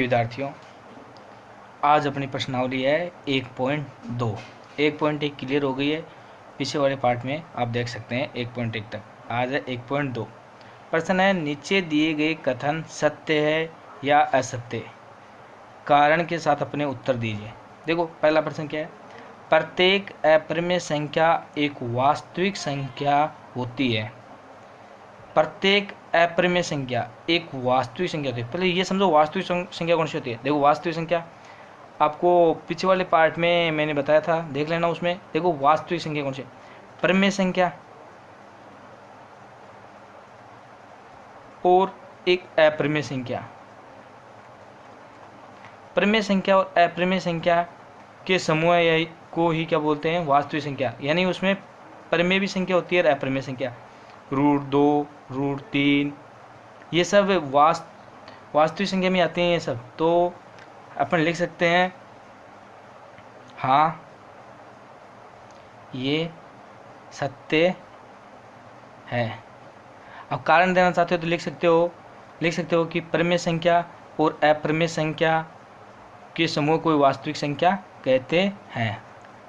विद्यार्थियों, आज अपनी प्रश्नावली है 1.2। 1.1 क्लियर हो गई है। पीछे वाले पार्ट में आप देख सकते हैं 1.1 तक। आज है 1.2। प्रश्न है, नीचे दिए गए कथन सत्य है या असत्य, कारण के साथ अपने उत्तर दीजिए। देखो पहला प्रश्न क्या है, प्रत्येक अपरिमेय संख्या एक वास्तविक संख्या होती है। प्रत्येक अपरिमेय संख्या एक वास्तविक संख्या होती है। पहले ये समझो वास्तविक संख्या कौन सी होती है। देखो वास्तविक संख्या आपको पीछे वाले पार्ट में मैंने बताया था, देख लेना उसमें। देखो वास्तविक संख्या कौन सी, परिमेय संख्या और एक अपरिमेय संख्या। परिमेय संख्या और अपरिमेय संख्या के समूह को ही क्या बोलते हैं, वास्तविक संख्या। यानी उसमें परिमेय भी संख्या होती है और अपरिमेय संख्या। √2, √3 ये सब वास्तविक संख्या में आते हैं ये सब। तो अपन लिख सकते हैं हाँ ये सत्य है। अब कारण देना चाहते हो तो लिख सकते हो कि परिमेय संख्या और अपरिमेय संख्या के समूह को वास्तविक संख्या कहते हैं।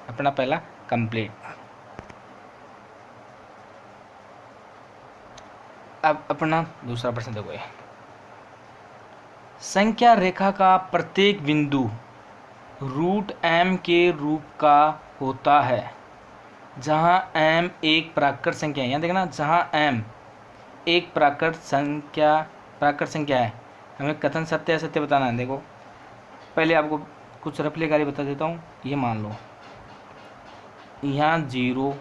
अपना पहला कंप्लीट। अब अपना दूसरा प्रश्न देखो, संख्या रेखा का प्रत्येक बिंदु √m के रूप का होता है, जहां m एक प्राकृत संख्या है। यहाँ देखना, जहां m एक प्राकृत संख्या है। हमें कथन सत्य असत्य बताना है। देखो पहले आपको कुछ रफली कार्य बता देता हूँ। ये मान लो यहाँ 0,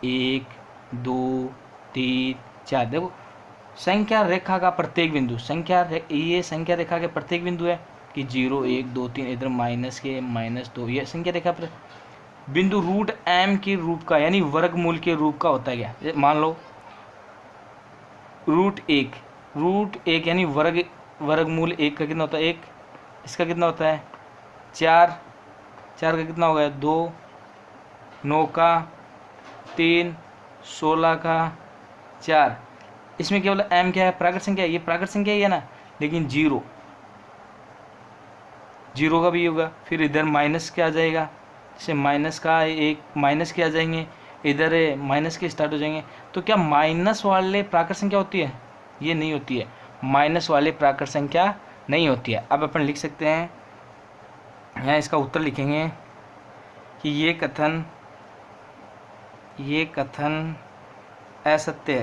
1, 2, 3, 4। देखो संख्या रेखा का प्रत्येक बिंदु, ये संख्या रेखा के प्रत्येक बिंदु है कि 0, 1, 2, 3, इधर -2। ये संख्या रेखा पर बिंदु √m के रूप का, यानी वर्गमूल के रूप का होता है। क्या मान लो √1 यानी वर्गमूल 1 का कितना होता है, 1। इसका कितना होता है 4 का कितना होगा 2, 9 का 3, 16 का 4। इसमें केवल m क्या है, प्राकृत संख्या है। ये प्राकृत संख्या ही है ना, लेकिन 0 का भी होगा। फिर इधर माइनस क्या आ जाएगा, जैसे माइनस का एक माइनस के आ जाएंगे, इधर माइनस के स्टार्ट हो जाएंगे। तो क्या माइनस वाले प्राकृत संख्या होती है? ये नहीं होती है, माइनस वाले प्राकृत संख्या नहीं होती है। अब अपन लिख सकते हैं, यहाँ इसका उत्तर लिखेंगे कि ये कथन असत्य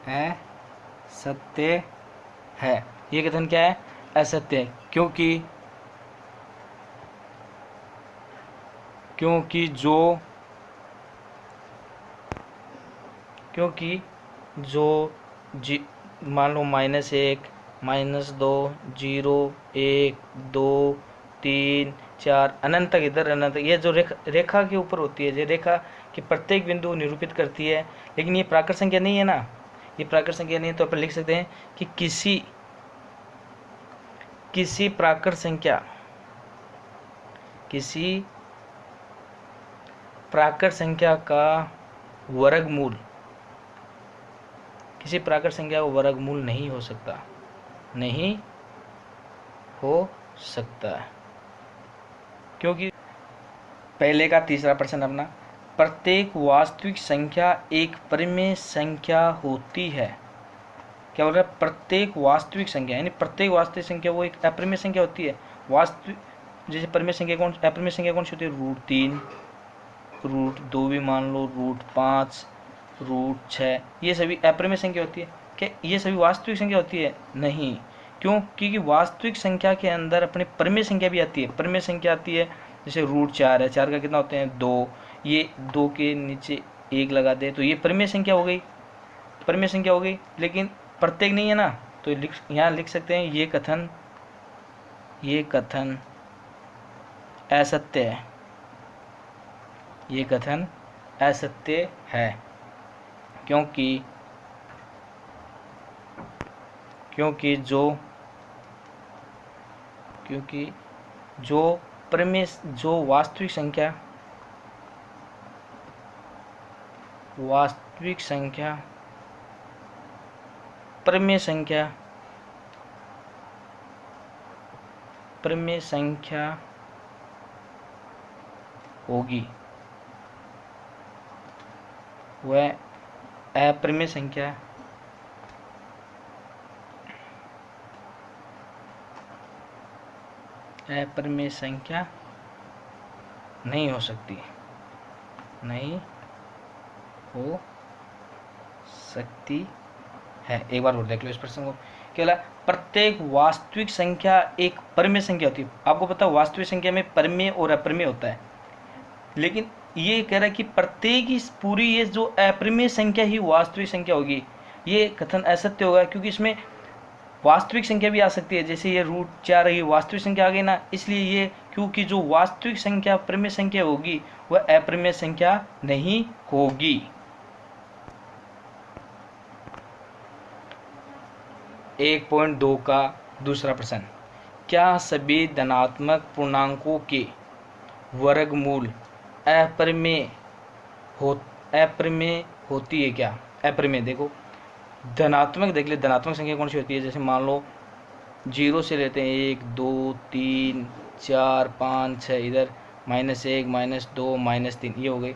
है। असत्य है। ये कथन क्या है, असत्य है। क्योंकि जो मान लो -1, -2, 0, 1, 2, 3, 4 अनंत तक, इधर अनंत तक, ये जो रेखा के ऊपर होती है, ये रेखा कि प्रत्येक बिंदु निरूपित करती है। लेकिन ये प्राकृत संख्या नहीं है ना, ये प्राकृत संख्या नहीं है। तो अपन लिख सकते हैं कि किसी प्राकृत संख्या का वर्गमूल नहीं हो सकता। क्योंकि पहले का तीसरा प्रश्न अपना, प्रत्येक वास्तविक संख्या एक परिमेय संख्या होती है। क्या बोल रहा है, प्रत्येक वास्तविक संख्या, यानी प्रत्येक वास्तविक संख्या वो एक अपरिमेय संख्या होती है। वास्तविक जैसे परिमेय संख्या अपरिमेय संख्या कौन सी होती है, √3, √2 भी मान लो, √5, √6, ये सभी अपरिमेय संख्या होती है। क्या ये सभी वास्तविक संख्या होती है? नहीं। क्यों? क्योंकि वास्तविक संख्या के अंदर अपनी परिमेय संख्या भी आती है। परिमेय संख्या आती है जैसे √4 है, 4 का कितना होते हैं 2, ये 2 के नीचे 1 लगा दे तो ये परिमेय संख्या हो गई। लेकिन प्रत्येक नहीं है ना, तो यहाँ लिख सकते हैं ये कथन असत्य है। ये कथन असत्य है क्योंकि जो वास्तविक संख्या परिमेय संख्या अपरिमेय संख्या होगी वह अपरिमेय संख्या नहीं हो सकती, नहीं हो सकती है। एक बार और देख लो इस प्रश्न को। क्या बोला? प्रत्येक वास्तविक संख्या एक परिमेय संख्या होती है। आपको पता है वास्तविक संख्या में परिमेय और अपरिमेय होता है, लेकिन ये कह रहा है कि प्रत्येक इस पूरी ये जो अपरिमेय संख्या ही वास्तविक संख्या होगी। ये कथन असत्य होगा, क्योंकि इसमें वास्तविक संख्या भी आ सकती है, जैसे ये √4 ये वास्तविक संख्या आ गई ना, इसलिए ये क्योंकि जो वास्तविक संख्या परिमेय संख्या होगी वह अपरिमेय संख्या नहीं होगी। 1.2 का दूसरा प्रश्न, क्या सभी धनात्मक पूर्णांकों के वर्गमूल अपरिमेय होती है क्या? अपरिमेय देखो, धनात्मक देख ले, धनात्मक संख्या कौन सी होती है? जैसे मान लो 0 से लेते हैं 1 2 3 4 5 6, इधर -1 -2 -3, ये हो गई।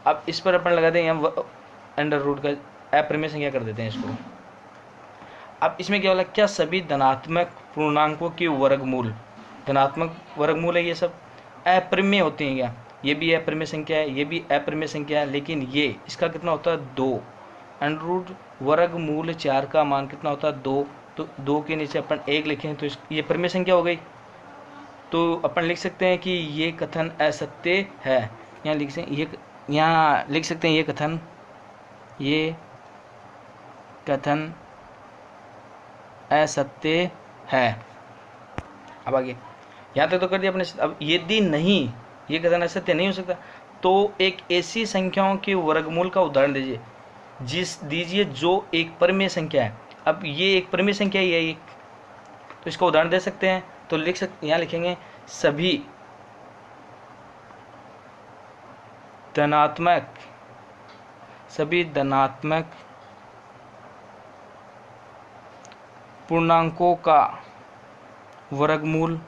अब इस पर अपन लगा देंगे हम √ का अपरिमेय संख्या कर देते हैं इसको। अब इसमें क्या बोला? क्या सभी धनात्मक पूर्णांकों के वर्गमूल, धनात्मक वर्गमूल है ये सब, अपरिमेय होते हैं क्या? ये भी अपरिमेय संख्या है, ये भी अपरिमेय संख्या है, लेकिन ये इसका कितना होता है? 2। √ वर्गमूल 4 का मान कितना होता है? 2। तो 2 के नीचे अपन 1 लिखें तो ये परिमेय संख्या हो गई। तो अपन लिख सकते हैं कि ये कथन असत्य है। यहाँ लिख सकते हैं ये कथन असत्य है। अब आगे यहाँ तक तो कर दिया अपने। अब यदि नहीं, ये कथन असत्य नहीं हो सकता, तो एक ऐसी संख्याओं के वर्गमूल का उदाहरण दीजिए जो एक परिमेय संख्या है। अब ये एक परिमेय संख्या ही है एक, तो इसका उदाहरण दे सकते हैं। तो यहाँ लिखेंगे सभी धनात्मक पूर्णांकों का वर्गमूल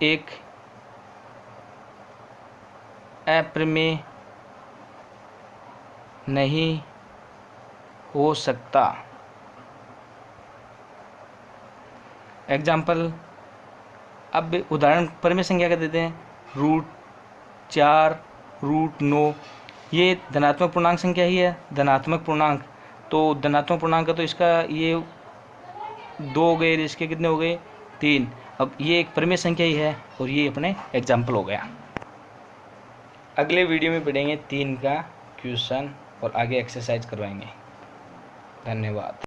एक अपरिमेय नहीं हो सकता। एग्जाम्पल, अब उदाहरण परिमेय संख्या का देते हैं। √4 √9, ये धनात्मक पूर्णांक संख्या ही है, धनात्मक पूर्णांक। तो धनात्मक पूर्णांक का तो इसका ये 2 हो गए, इसके कितने हो गए? 3। अब ये एक परिमेय संख्या ही है और ये अपने एग्जाम्पल हो गया। अगले वीडियो में पढ़ेंगे 3 का क्वेश्चन और आगे एक्सरसाइज करवाएंगे। धन्यवाद।